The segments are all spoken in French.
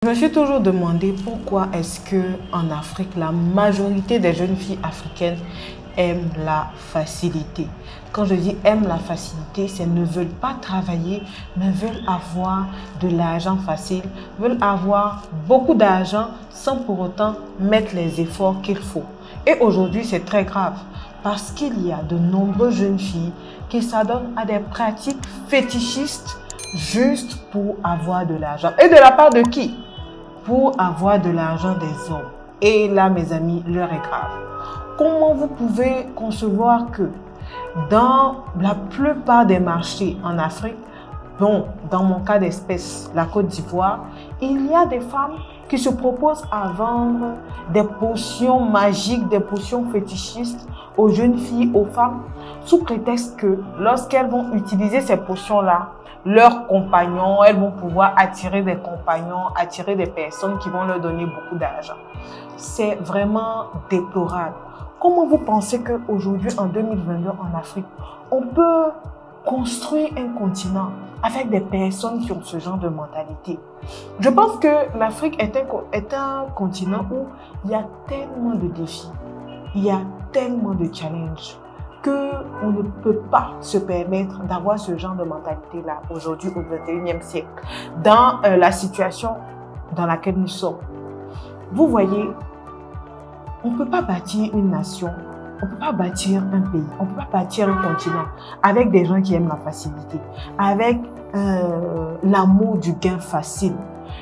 Je me suis toujours demandé pourquoi est-ce que en Afrique, la majorité des jeunes filles africaines aiment la facilité. Quand je dis aiment la facilité, c'est ne veulent pas travailler, mais veulent avoir de l'argent facile, veulent avoir beaucoup d'argent sans pour autant mettre les efforts qu'il faut. Et aujourd'hui, c'est très grave parce qu'il y a de nombreuses jeunes filles qui s'adonnent à des pratiques fétichistes juste pour avoir de l'argent. Et de la part de qui? Pour avoir de l'argent des hommes. Et là, mes amis, l'heure est grave. Comment vous pouvez concevoir que dans la plupart des marchés en Afrique, bon, dans mon cas d'espèce, la Côte d'Ivoire, il y a des femmes qui se proposent à vendre des potions magiques, des potions fétichistes aux jeunes filles, aux femmes, sous prétexte que lorsqu'elles vont utiliser ces potions-là, leurs compagnons, elles vont pouvoir attirer des compagnons, attirer des personnes qui vont leur donner beaucoup d'argent. C'est vraiment déplorable. Comment vous pensez qu'aujourd'hui, en 2022, en Afrique, on peut construire un continent avec des personnes qui ont ce genre de mentalité? Je pense que l'Afrique est un continent où il y a tellement de défis, il y a tellement de challenges qu'on ne peut pas se permettre d'avoir ce genre de mentalité-là aujourd'hui au XXIe siècle, dans la situation dans laquelle nous sommes. Vous voyez, on ne peut pas bâtir une nation, on ne peut pas bâtir un pays, on ne peut pas bâtir un continent avec des gens qui aiment la facilité, avec l'amour du gain facile.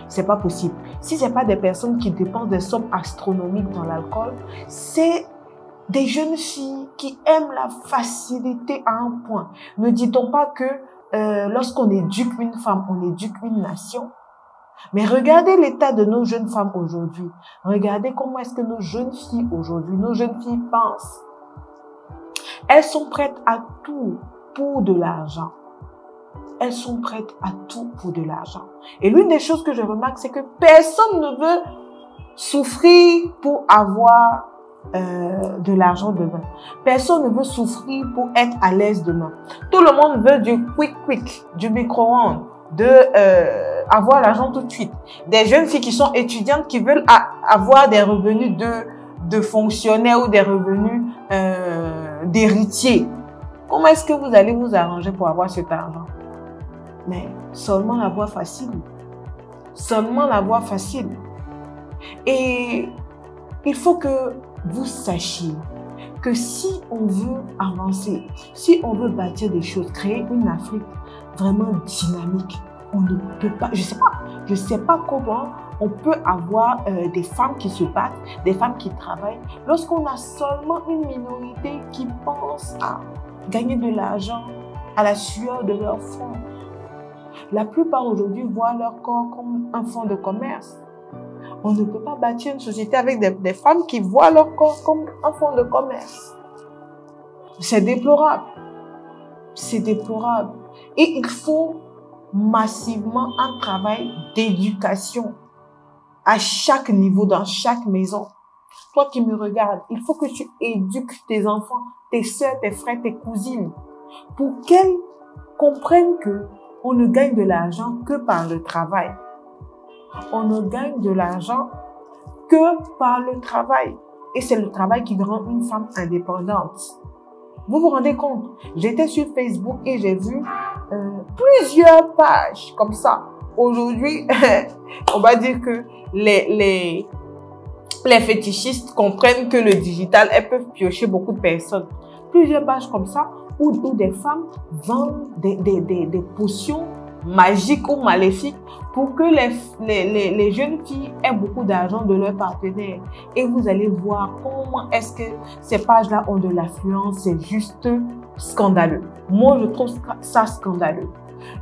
C'est pas possible. Si ce n'est pas des personnes qui dépensent des sommes astronomiques dans l'alcool, c'est des jeunes filles qui aiment la facilité à un point. Ne dit-on pas que lorsqu'on éduque une femme, on éduque une nation? Mais regardez l'état de nos jeunes femmes aujourd'hui. Regardez comment est-ce que nos jeunes filles aujourd'hui, nos jeunes filles pensent. Elles sont prêtes à tout pour de l'argent. Elles sont prêtes à tout pour de l'argent. Et l'une des choses que je remarque, c'est que personne ne veut souffrir pour avoir de l'argent demain. Personne ne veut souffrir pour être à l'aise demain. Tout le monde veut du quick, du micro-ondes, avoir l'argent tout de suite. Des jeunes filles qui sont étudiantes qui veulent avoir des revenus de fonctionnaires ou des revenus d'héritiers. Comment est-ce que vous allez vous arranger pour avoir cet argent? Mais seulement la voie facile. Seulement la voie facile. Et il faut que vous sachiez que si on veut avancer, si on veut bâtir des choses, créer une Afrique vraiment dynamique, on ne peut pas, je sais pas comment on peut avoir des femmes qui se battent, des femmes qui travaillent, lorsqu'on a seulement une minorité qui pense à gagner de l'argent à la sueur de leur front. La plupart aujourd'hui voient leur corps comme un fonds de commerce. On ne peut pas bâtir une société avec des femmes qui voient leur corps comme un fonds de commerce. C'est déplorable. C'est déplorable. Et il faut massivement un travail d'éducation à chaque niveau, dans chaque maison. Toi qui me regardes, il faut que tu éduques tes enfants, tes soeurs, tes frères, tes cousines, pour qu'elles comprennent que on ne gagne de l'argent que par le travail. On ne gagne de l'argent que par le travail. Et c'est le travail qui rend une femme indépendante. Vous vous rendez compte? J'étais sur Facebook et j'ai vu plusieurs pages comme ça. Aujourd'hui, on va dire que les fétichistes comprennent que le digital, elles peuvent piocher beaucoup de personnes. Plusieurs pages comme ça où des femmes vendent des potions magiques ou maléfiques pour que les jeunes filles aient beaucoup d'argent de leurs partenaires. Et vous allez voir comment est-ce que ces pages-là ont de l'affluence. C'est juste scandaleux. Moi, je trouve ça scandaleux.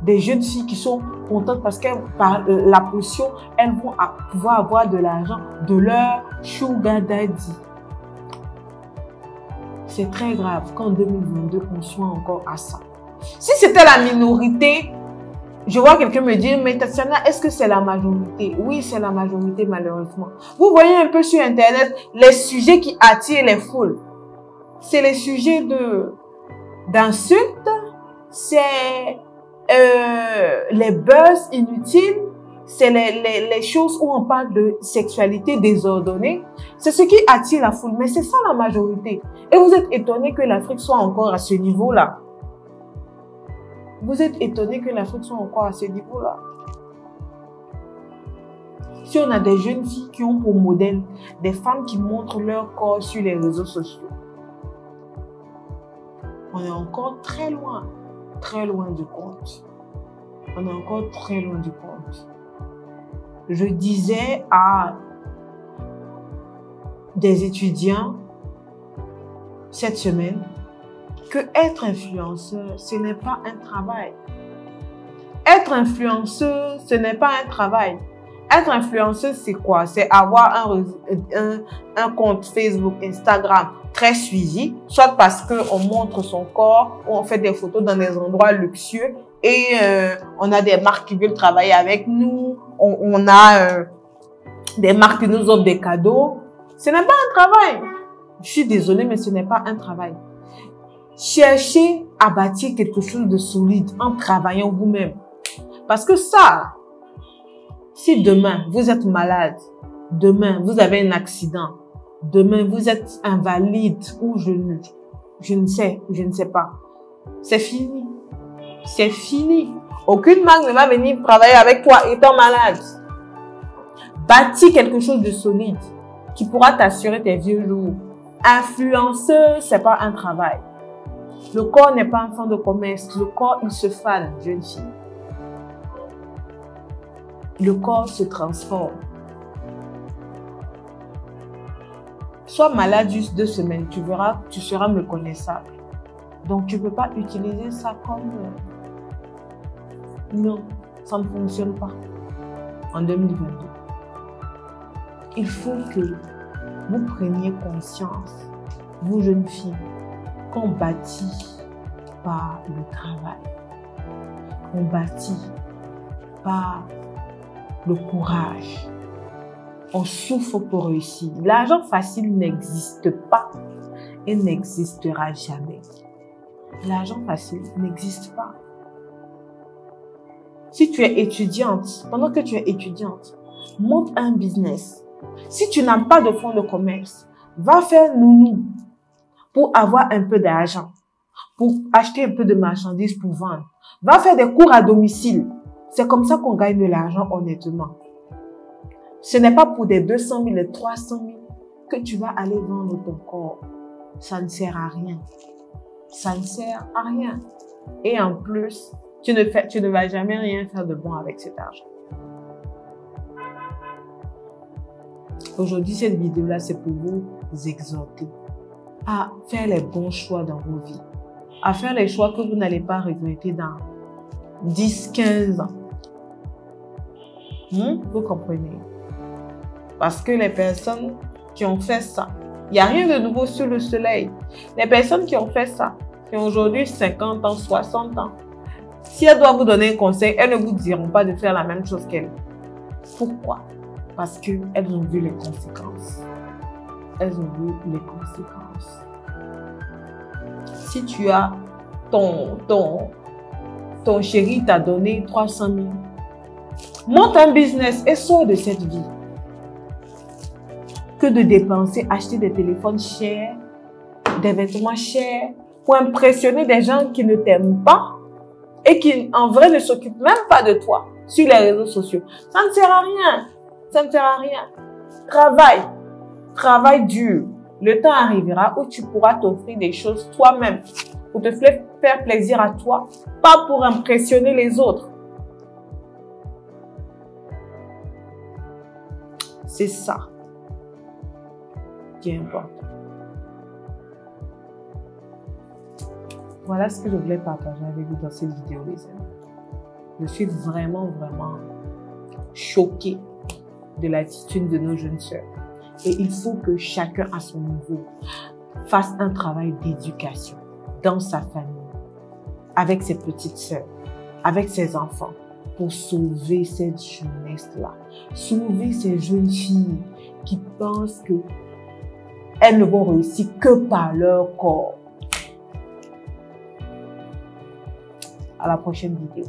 Des jeunes filles qui sont contentes parce que par la potion, elles vont pouvoir avoir de l'argent de leur sugar daddy. C'est très grave qu'en 2022, on soit encore à ça. Si c'était la minorité, je vois quelqu'un me dire, mais Tatiana, est-ce que c'est la majorité? Oui, c'est la majorité, malheureusement. Vous voyez un peu sur Internet les sujets qui attirent les foules. C'est les sujets d'insultes, c'est les buzz inutiles, c'est les choses où on parle de sexualité désordonnée. C'est ce qui attire la foule, mais c'est ça la majorité. Et vous êtes étonné que l'Afrique soit encore à ce niveau-là. Vous êtes étonné que l'Afrique soit encore à ce niveau-là. Si on a des jeunes filles qui ont pour modèle des femmes qui montrent leur corps sur les réseaux sociaux, on est encore très loin du compte. On est encore très loin du compte. Je disais à des étudiants cette semaine que être influenceur, ce n'est pas un travail. Être influenceur, ce n'est pas un travail. Être influenceuse, c'est quoi? C'est avoir un compte Facebook, Instagram très suivi, soit parce qu'on montre son corps, ou on fait des photos dans des endroits luxueux et on a des marques qui veulent travailler avec nous, on a des marques qui nous offrent des cadeaux. Ce n'est pas un travail. Je suis désolée, mais ce n'est pas un travail. Cherchez à bâtir quelque chose de solide en travaillant vous-même. Parce que ça, si demain, vous êtes malade, demain, vous avez un accident, demain, vous êtes invalide ou je ne sais pas. C'est fini. C'est fini. Aucune marque ne va venir travailler avec toi étant malade. Bâtis quelque chose de solide qui pourra t'assurer tes vieux jours. Influenceur, c'est pas un travail. Le corps n'est pas un fonds de commerce. Le corps, il se fane, jeune fille. Le corps se transforme. Sois malade juste 2 semaines, tu verras, tu seras méconnaissable. Donc, tu ne peux pas utiliser ça comme... Non, ça ne fonctionne pas en 2022. Il faut que vous preniez conscience, vous jeunes filles, qu'on bâtit par le travail. On bâtit par le courage. On souffre pour réussir. L'argent facile n'existe pas et n'existera jamais. L'argent facile n'existe pas. Si tu es étudiante, pendant que tu es étudiante, monte un business. Si tu n'as pas de fonds de commerce, va faire nounou pour avoir un peu d'argent, pour acheter un peu de marchandises pour vendre. Va faire des cours à domicile. C'est comme ça qu'on gagne de l'argent honnêtement. Ce n'est pas pour des 200 000 et 300 000 que tu vas aller vendre ton corps. Ça ne sert à rien. Ça ne sert à rien. Et en plus, tu ne vas jamais rien faire de bon avec cet argent. Aujourd'hui, cette vidéo-là, c'est pour vous exhorter à faire les bons choix dans vos vies. À faire les choix que vous n'allez pas regretter dans 10, 15 ans. Vous comprenez? Parce que les personnes qui ont fait ça, il n'y a rien de nouveau sur le soleil. Les personnes qui ont fait ça, qui ont aujourd'hui 50 ans, 60 ans, si elles doivent vous donner un conseil, elles ne vous diront pas de faire la même chose qu'elles. Pourquoi? Parce qu'elles ont vu les conséquences. Elles ont vu les conséquences. Si tu as ton chéri t'a donné 300 000, monte un business et sors de cette vie. Que de dépenser, acheter des téléphones chers, des vêtements chers, pour impressionner des gens qui ne t'aiment pas et qui en vrai ne s'occupent même pas de toi sur les réseaux sociaux. Ça ne sert à rien. Ça ne sert à rien. Travaille. Travaille dur. Le temps arrivera où tu pourras t'offrir des choses toi-même pour te faire plaisir à toi, pas pour impressionner les autres. C'est ça qui est important. Voilà ce que je voulais partager avec vous dans cette vidéo, les amis. Je suis vraiment choquée de l'attitude de nos jeunes sœurs. Et il faut que chacun à son niveau fasse un travail d'éducation dans sa famille, avec ses petites sœurs, avec ses enfants, pour sauver cette jeunesse-là. Sauver ces jeunes filles qui pensent que elles ne vont réussir que par leur corps. À la prochaine vidéo.